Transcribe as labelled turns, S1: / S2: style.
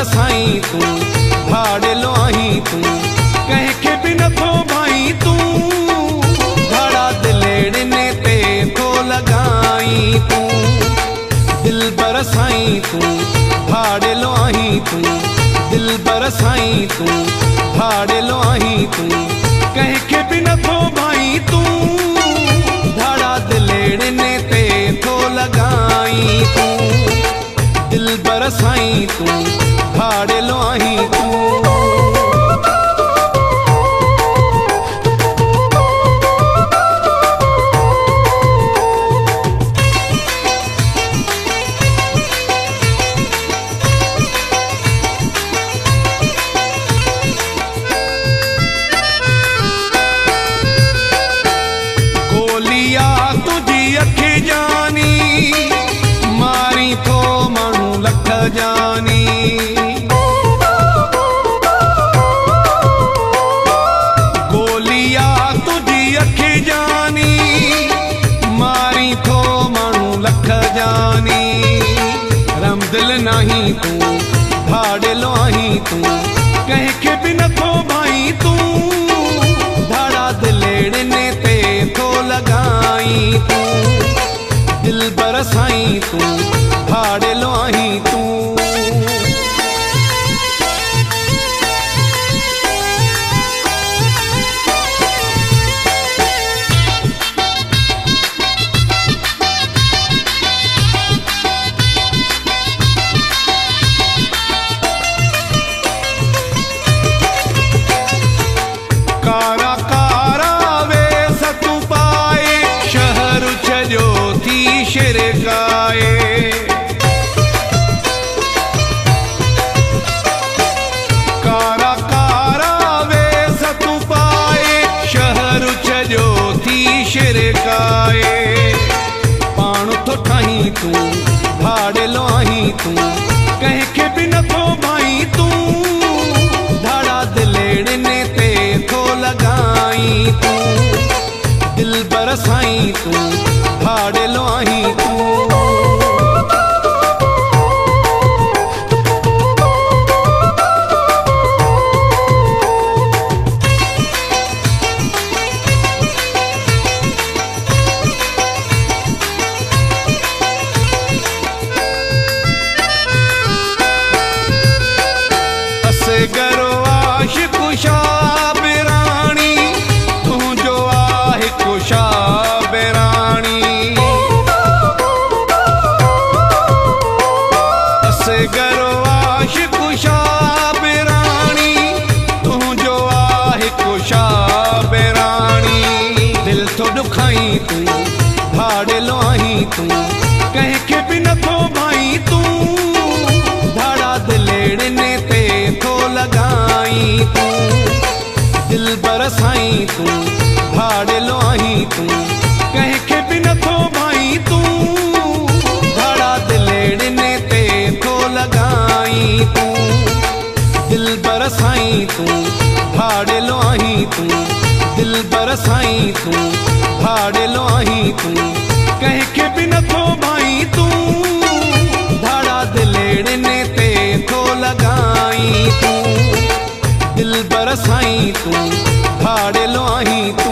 S1: साईं तू भाड़े लो आहीं तू कंहिंखे बि नथो भाई तू भाड़ा दिलेड़ने ते थो लॻाई तू दिलबर साईं तू भाड़े लो आहीं तू दिलबर साईं तू भाड़े लो आहीं तू कंहिंखे बि नथो भाई तू भाड़ा दिलेड़ने ते थो लॻाई तू दिलबर साईं तू भाड़े लो आहीं तू गोलिया तुझी अखि जानी मारी थो माण्हू लख जानी गोलिया तुझी अखि जानी मारी थो माण्हू लख जानी रमदिल नाही तू भाड़े लो आहीं तू कंहिंखे बि नथो भाई तू भाड़ा दिलेड़ने ते थो लॻाई तू दिलबर साईं तू भाड़े लो आहीं तू कारा कारा वेस तू पाए शहर छजो थी शिरकाए कारा कारा वेस तू पाए शहर छजो थी शिरकाए पाण थो ठाहीं तू भाड़े लो आहीं तू कंहिंखे बि नथो भाई तू भाड़ा दिलेड़ने ते थो लॻाई तू दिलबर साईं तू भाड़े लो आहीं तू असगरो आशिक़ शाबिराणी तुंहिंजो आहे शाबिराणी असगरो आशिक़ शाबिराणी तुंहिंजो आहे शाबिराणी दिल थो ॾुखाई तू भाड़े लो आहीं तू कंहिंखे बि नथो भाई तू भाड़ा दिलेड़ने ते थो लॻाई तू दिलबर साईं तू भाड़े लो आहीं तू कंहिंखे बि नथो भाई तू भाड़ा दिलेड़ने ते थो लॻाई तू दिलबर साईं तू भाड़े लो आहीं तू दिलबर साईं तू भाड़े लो आहीं तू कंहिंखे बि नथो भाई तू भाड़ा दिलेड़ने ते थो लॻाई तू दिलबर साईं तू भाड़े लो आहीं तू